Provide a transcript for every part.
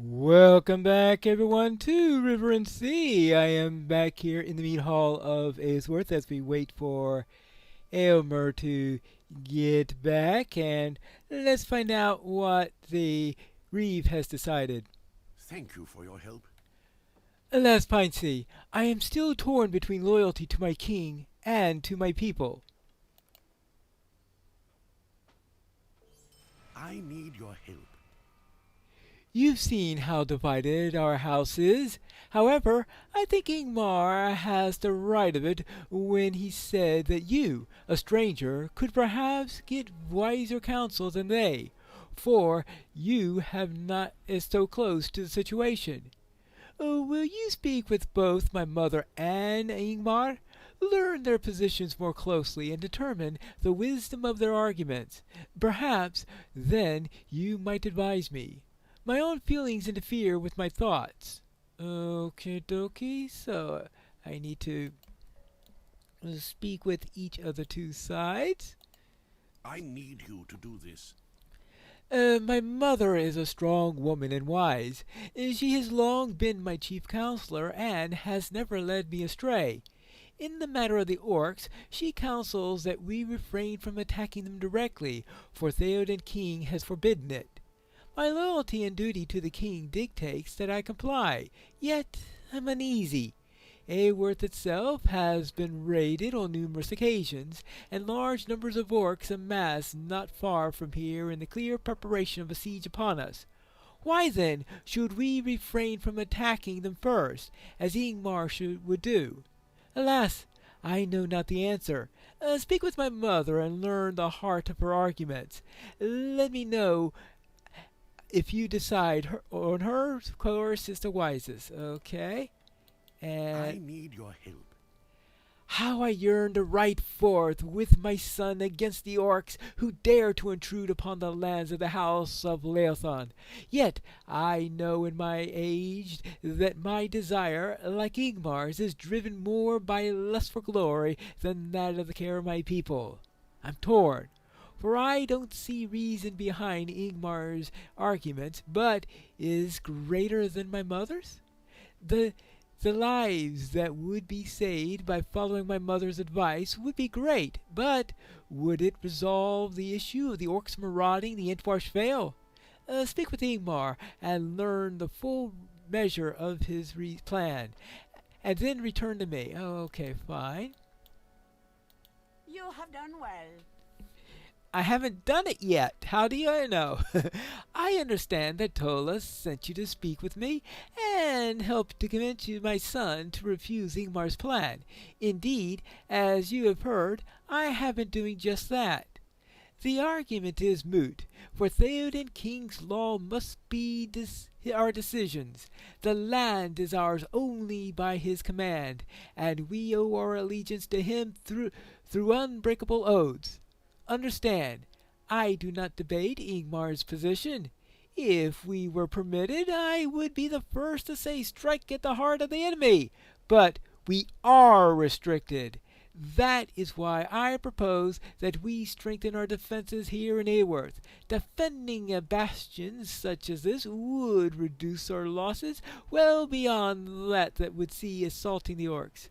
Welcome back, everyone, to River and Sea. I am back here in the meat hall of Aylesworth as we wait for Aylmer to get back, and let's find out what the Reeve has decided. Thank you for your help. Alas, Pinesea, I am still torn between loyalty to my king and to my people. I need your help. You've seen how divided our house is. However, I think Ingmar has the right of it when he said that you, a stranger, could perhaps get wiser counsel than they, for you have not is so close to the situation. Will you speak with both my mother and Ingmar? Learn their positions more closely and determine the wisdom of their arguments. Perhaps then you might advise me. My own feelings interfere with my thoughts. Okie dokie, so I need to speak with each of the two sides. I need you to do this. My mother is a strong woman and wise. She has long been my chief counselor and has never led me astray. In the matter of the orcs, she counsels that we refrain from attacking them directly, for Theoden King has forbidden it. My loyalty and duty to the king dictates that I comply, yet I'm uneasy. Aworth itself has been raided on numerous occasions, and large numbers of orcs amassed not far from here in the clear preparation of a siege upon us. Why then should we refrain from attacking them first, as Ingmar would do? Alas, I know not the answer. Speak with my mother and learn the heart of her arguments. Let me know if you decide on her course is the wisest, okay? And I need your help. how I yearn to ride forth with my son against the orcs who dare to intrude upon the lands of the house of Leothon. Yet I know in my age that my desire, like Ingmar's, is driven more by lust for glory than that of the care of my people. I'm torn, for I don't see reason behind Ingmar's arguments, but is greater than my mother's. The lives that would be saved by following my mother's advice would be great, but would it resolve the issue of the orcs marauding the Entwarsh Vale? Speak with Ingmar and learn the full measure of his plan, and then return to me. Okay, fine. You have done well. I haven't done it yet. How do you know? I understand that Tola sent you to speak with me and help to convince you, my son, to refuse Ingmar's plan. Indeed, as you have heard, I have been doing just that. The argument is moot, for Theoden King's law must be our decisions. The land is ours only by his command, and we owe our allegiance to him through unbreakable oaths. Understand, I do not debate Ingmar's position. If we were permitted, I would be the first to say strike at the heart of the enemy. But we are restricted. That is why I propose that we strengthen our defenses here in Aworth. Defending a bastion such as this would reduce our losses well beyond that would see assaulting the orcs.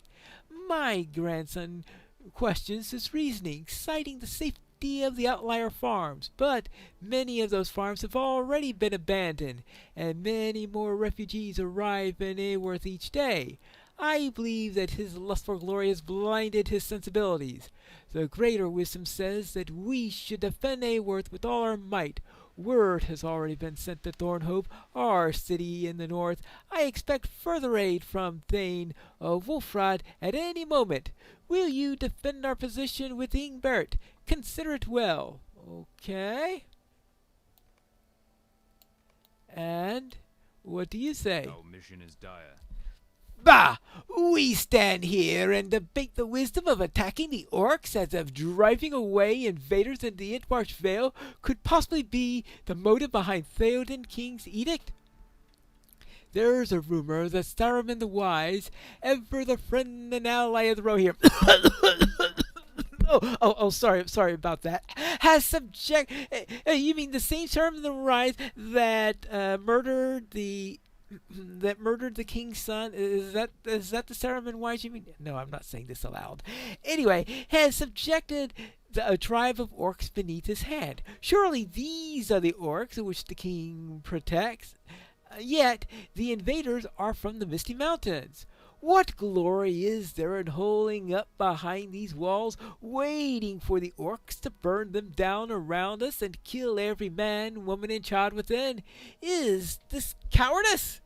My grandson questions this reasoning, citing the safety of the outlier farms, but many of those farms have already been abandoned, and many more refugees arrive in Aworth each day. I believe that his lust for glory has blinded his sensibilities. The greater wisdom says that we should defend Aworth with all our might. Word has already been sent to Thornhope, our city in the north. I expect further aid from Thane of Wolfrad at any moment. Will you defend our position with Ingbert? Consider it well. Okay. And what do you say? Our mission is dire. Bah! We stand here and debate the wisdom of attacking the orcs as if driving away invaders in the Entwarsh Vale could possibly be the motive behind Theoden King's edict. There's a rumor that Saruman the Wise, ever the friend and ally of the Rohirrim, Oh, sorry about that. Has subject. You mean the same term in the rise that murdered the that murdered the king's son? Is that the ceremony? Why you mean? No, I'm not saying this aloud. Anyway, has subjected a tribe of orcs beneath his hand. Surely these are the orcs which the king protects. Yet the invaders are from the Misty Mountains. What glory is there in holding up behind these walls, waiting for the orcs to burn them down around us and kill every man, woman, and child within? Is this cowardice?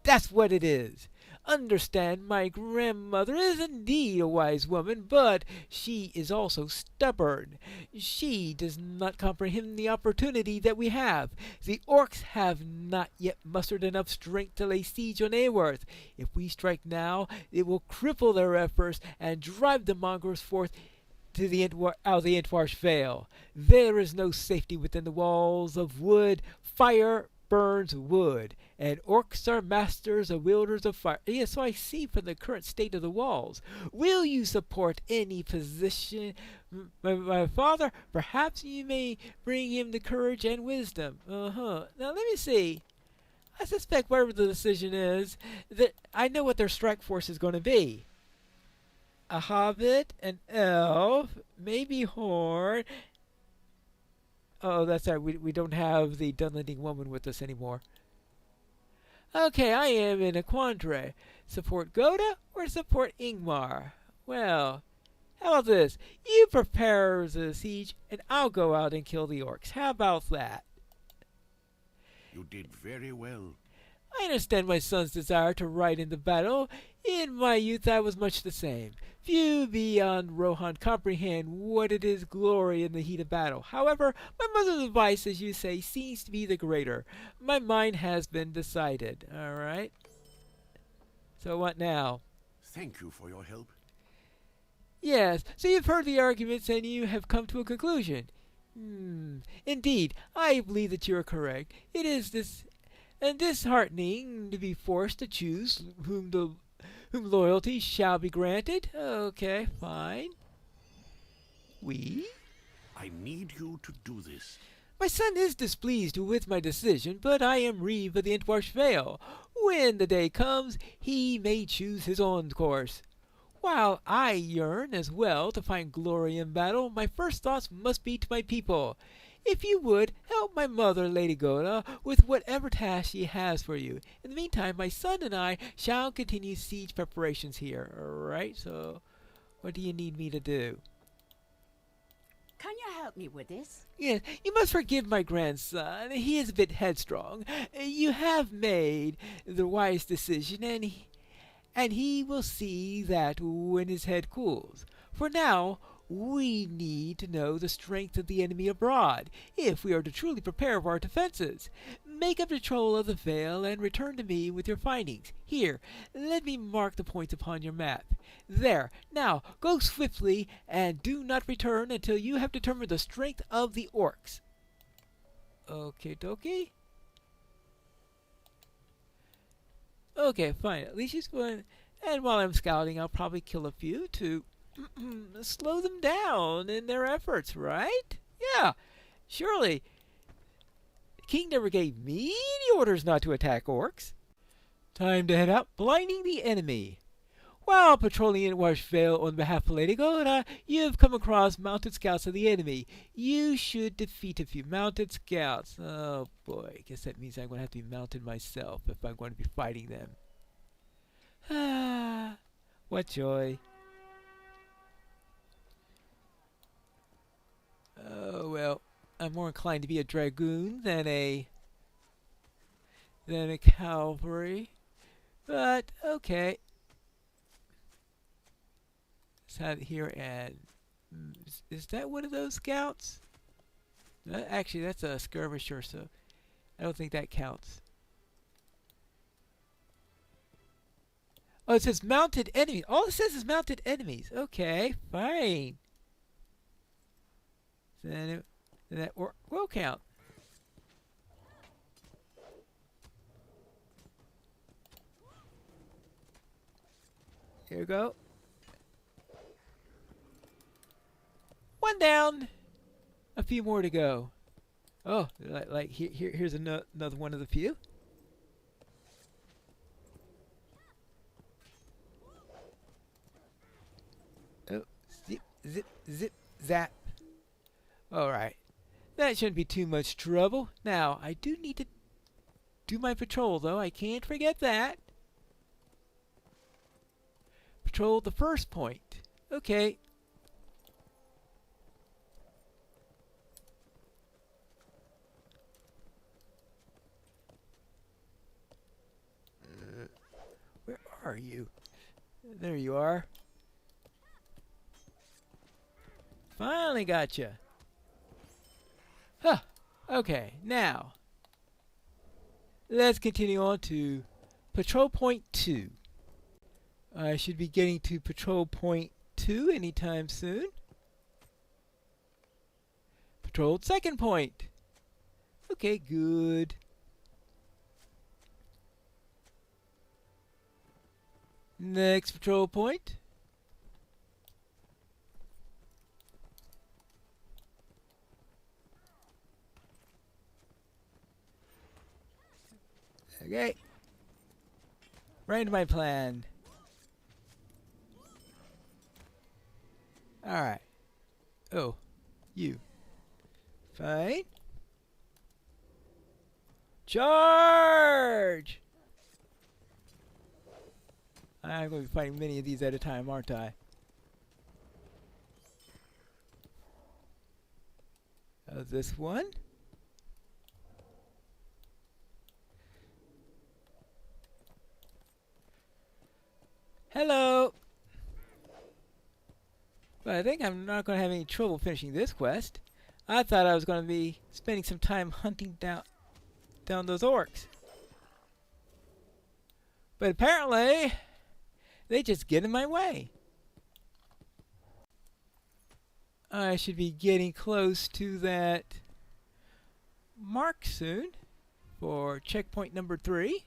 That's what it is. Understand, my grandmother is indeed a wise woman, but she is also stubborn. She does not comprehend the opportunity that we have. The orcs have not yet mustered enough strength to lay siege on Aworth. If we strike now, it will cripple their efforts and drive the mongrels forth to the out of the Entwarsh Vale. There is no safety within the walls of wood. Fire burns wood, and orcs are masters and wielders of fire. Yes, so I see from the current state of the walls. Will you support any position? My father, perhaps you may bring him the courage and wisdom. Now let me see. I suspect whatever the decision is, that I know what their strike force is going to be. A hobbit, an elf, maybe Horn. Oh, that's right. We don't have the Dunlending woman with us anymore. Okay, I am in a quandary. Support Goda or support Ingmar? Well, how about this? You prepare the siege, and I'll go out and kill the orcs. How about that? You did very well. I understand my son's desire to ride in the battle. In my youth I was much the same. Few beyond Rohan comprehend what it is glory in the heat of battle. However, my mother's advice, as you say, seems to be the greater. My mind has been decided. All right. So what now? Thank you for your help. Yes, so you've heard the arguments and you have come to a conclusion. Indeed, I believe that you are correct. It is disheartening to be forced to choose whom loyalty shall be granted. Okay, fine. I need you to do this. My son is displeased with my decision, but I am Reeve of the Entwarsh Vale. When the day comes, he may choose his own course. While I yearn as well to find glory in battle, my first thoughts must be to my people. If you would, help my mother, Lady Goda, with whatever task she has for you. In the meantime, my son and I shall continue siege preparations here. Alright, so what do you need me to do? Can you help me with this? Yes, you must forgive my grandson. He is a bit headstrong. You have made the wise decision, and he will see that when his head cools. For now, we need to know the strength of the enemy abroad, if we are to truly prepare for our defenses. Make up patrol of the Vale and return to me with your findings. Here, let me mark the points upon your map. There. Now, go swiftly, and do not return until you have determined the strength of the orcs. Okie dokie. Okay, fine. At least she's going... And while I'm scouting, I'll probably kill a few to slow them down in their efforts, right? Yeah, surely. The king never gave me any orders not to attack orcs. Time to head out, blinding the enemy. While patrolling in Entwarsh Vale on behalf of Lady Goda, you have come across mounted scouts of the enemy. You should defeat a few mounted scouts. Oh boy, I guess that means I'm going to have to be mounted myself if I'm going to be fighting them. Ah, what joy. Oh, well, I'm more inclined to be a dragoon than a cavalry. But, okay. Let's have it here, and... Is that one of those scouts? Actually, that's a skirmisher, so I don't think that counts. Oh, it says mounted enemies. All it says is mounted enemies. Okay, fine. Then that will count. Here we go. one down. A few more to go. Oh, like here's another one of the few. Oh, zip, zip, zip, zap. All right. That shouldn't be too much trouble. Now, I do need to do my patrol, though. I can't forget that. Patrol the first point. Okay. Where are you? There you are. Finally got you. Huh. Okay, now let's continue on to patrol point 2. I should be getting to patrol point 2 anytime soon. Patrolled second point. Okay, good. Next patrol point. Okay. Right into my plan. Alright. Oh, you. Fine. Charge! I'm going to be fighting many of these at a time, aren't I? This one. Hello! But I think I'm not going to have any trouble finishing this quest. I thought I was going to be spending some time hunting down those orcs. But apparently, they just get in my way. I should be getting close to that mark soon for checkpoint number 3.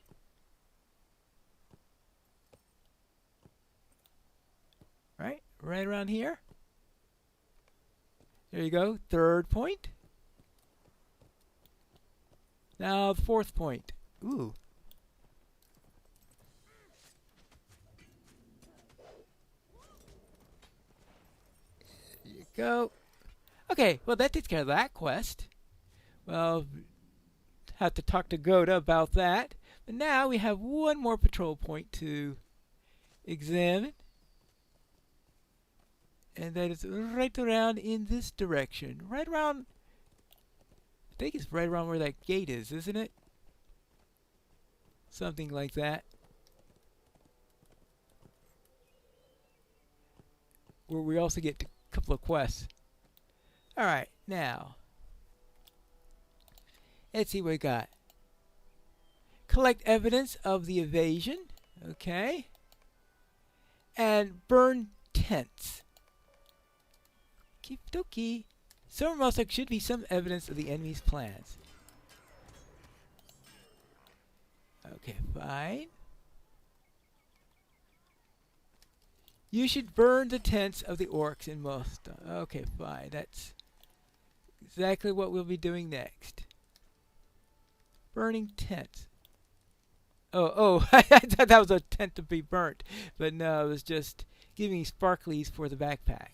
Right around here. There you go, third point. Now the fourth point. Ooh. There you go. Okay, well that takes care of that quest. Well, have to talk to Goda about that. But now we have one more patrol point to examine. And that is right around in this direction. Right around, I think it's right around where that gate is, isn't it? Something like that. Where we also get a couple of quests. Alright, now. Let's see what we got. Collect evidence of the evasion. Okay. And burn tents. Okie dokie. Somewhere else there should be some evidence of the enemy's plans. Okay, fine. You should burn the tents of the orcs in most. Okay, fine. That's exactly what we'll be doing next. Burning tents. Oh, I thought that was a tent to be burnt. But no, it was just giving sparklies for the backpack.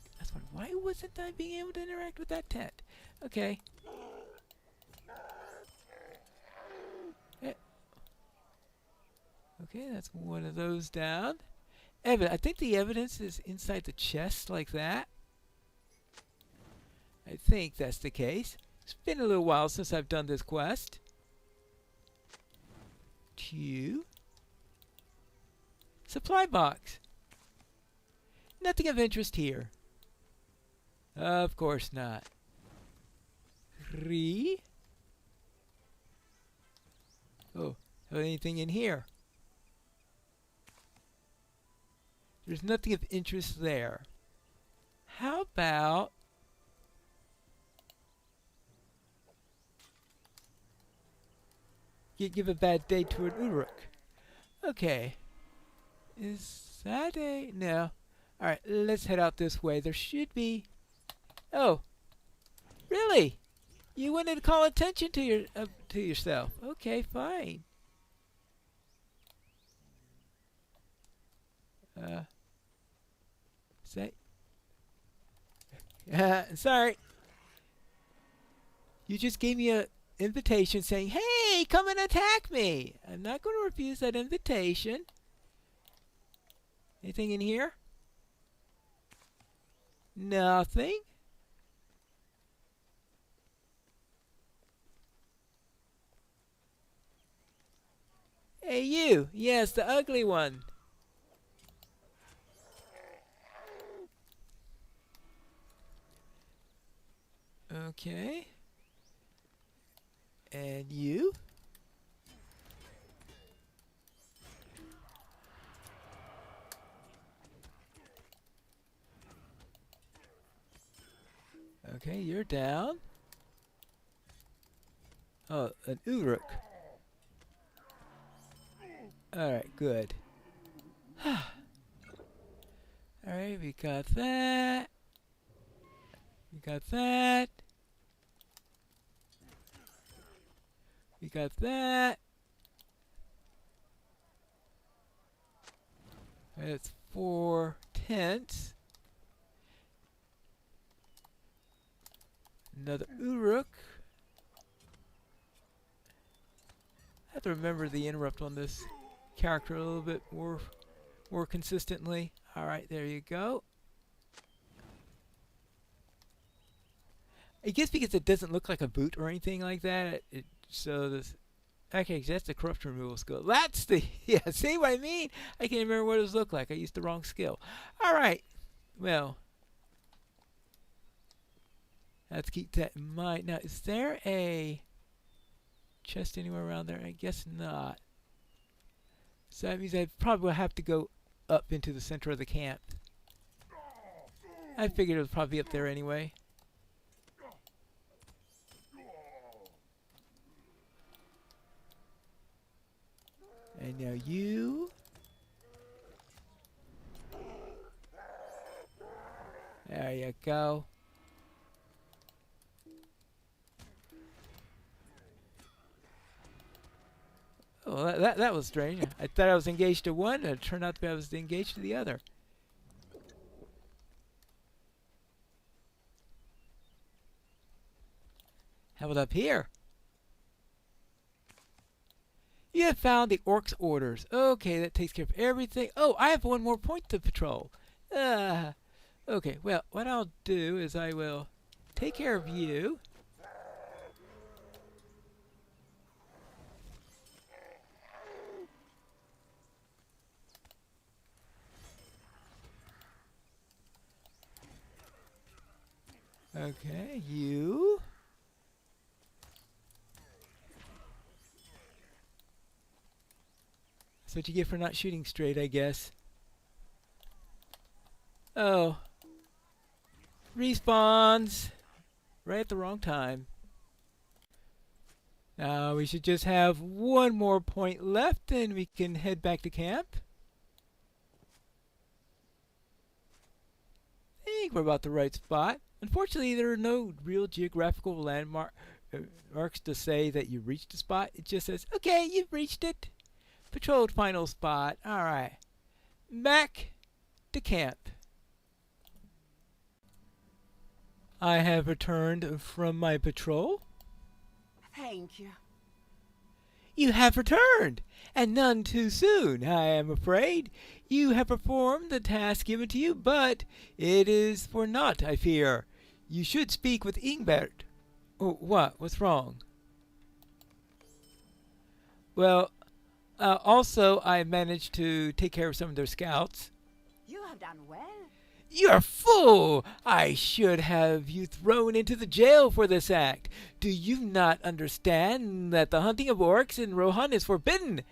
Why wasn't I being able to interact with that tent? Okay. Okay, that's one of those down. I think the evidence is inside the chest like that. I think that's the case. It's been a little while since I've done this quest. 2. Supply box. Nothing of interest here. Of course not. 3. Oh, anything in here? There's nothing of interest there. How about you give a bad day to an Uruk? Okay. Is that a... No. Alright, let's head out this way. There should be Oh, really? You wanted to call attention to yourself. Okay, fine. Say. Sorry. You just gave me a invitation saying, "Hey, come and attack me." I'm not going to refuse that invitation. Anything in here? Nothing. Hey, you. Yes, the ugly one. Okay. And you? Okay, you're down. Oh, an Uruk. Alright, good. Alright, we got that. We got that. We got that. That's 4 tents. Another Uruk. I have to remember the interrupt on this character a little bit more consistently. Alright, there you go. I guess because it doesn't look like a boot or anything like that, so this. Okay, that's the corruption removal skill. That's the yeah. See what I mean? I can't remember what it looked like. I used the wrong skill. All right. Well, let's keep that in mind. Now, is there a chest anywhere around there? I guess not. So that means I probably will have to go up into the center of the camp. I figured it was probably up there anyway. And now you. There you go. Oh, that was strange. I thought I was engaged to one, and it turned out to be I was engaged to the other. How about up here? You have found the orc's orders. Okay, that takes care of everything. Oh, I have one more point to patrol. Okay, well, what I'll do is I will take care of you. Okay, you. That's what you get for not shooting straight, I guess. Oh. Respawns. Right at the wrong time. Now we should just have one more point left and we can head back to camp. I think we're about the right spot. Unfortunately, there are no real geographical landmarks to say that you reached the spot. It just says, okay, you've reached it. Patrolled final spot. Alright. Back to camp. I have returned from my patrol. Thank you. You have returned, and none too soon, I am afraid. You have performed the task given to you, but it is for naught, I fear. You should speak with Ingbert. Oh, what? What's wrong? Well, also, I managed to take care of some of their scouts. You have done well. You're a fool! I should have you thrown into the jail for this act. Do you not understand that the hunting of orcs in Rohan is forbidden?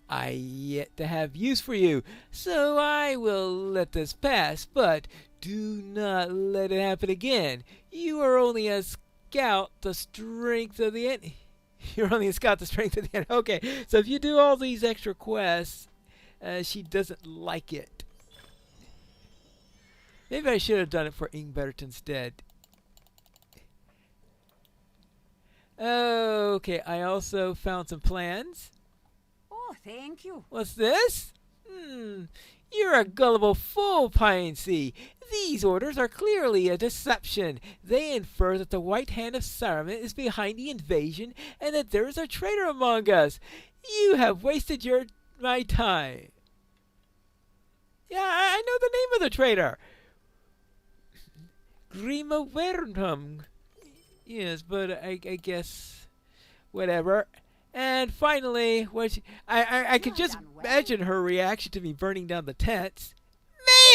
I yet to have use for you, so I will let this pass, but do not let it happen again. You are only a scout, the strength of the enemy. You're only a scout, the strength of the enemy. Okay, so if you do all these extra quests, she doesn't like it. Maybe I should have done it for Ingbert instead. Okay, I also found some plans. Oh, thank you. What's this? You're a gullible fool, Pine-Sea. These orders are clearly a deception. They infer that the White Hand of Saruman is behind the invasion and that there is a traitor among us. You have wasted my time. Yeah, I know the name of the traitor. Grima Wernham. Yes, but I guess whatever. And finally, I could You have just done well. imagine her reaction to me burning down the tents.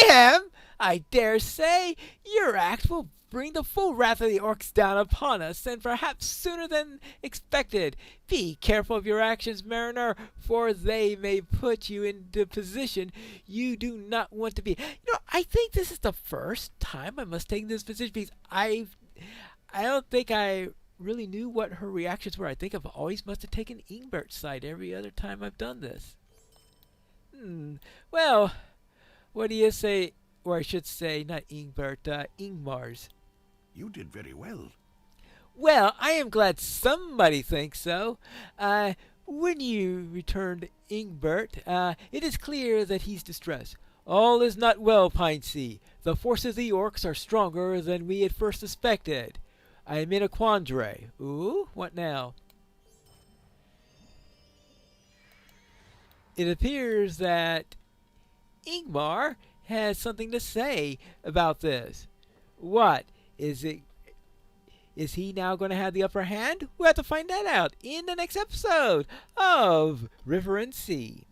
Mayhem! I dare say your act will bring the full wrath of the orcs down upon us, and perhaps sooner than expected. Be careful of your actions, mariner, for they may put you into a position you do not want to be. I think this is the first time I must take this position because I don't think I really knew what her reactions were. I think I've always must have taken Ingbert's side every other time I've done this. Well, what do you say? Or I should say, not Ingbert, Ingmar's. You did very well. Well, I am glad somebody thinks so. When you returned Ingbert, it is clear that he's distressed. All is not well, Pine-Sea. The forces of the orcs are stronger than we had first suspected. I am in a quandary. Ooh, what now? It appears that Ingmar has something to say about this. What? Is he now going to have the upper hand? We'll have to find that out in the next episode of River and Sea.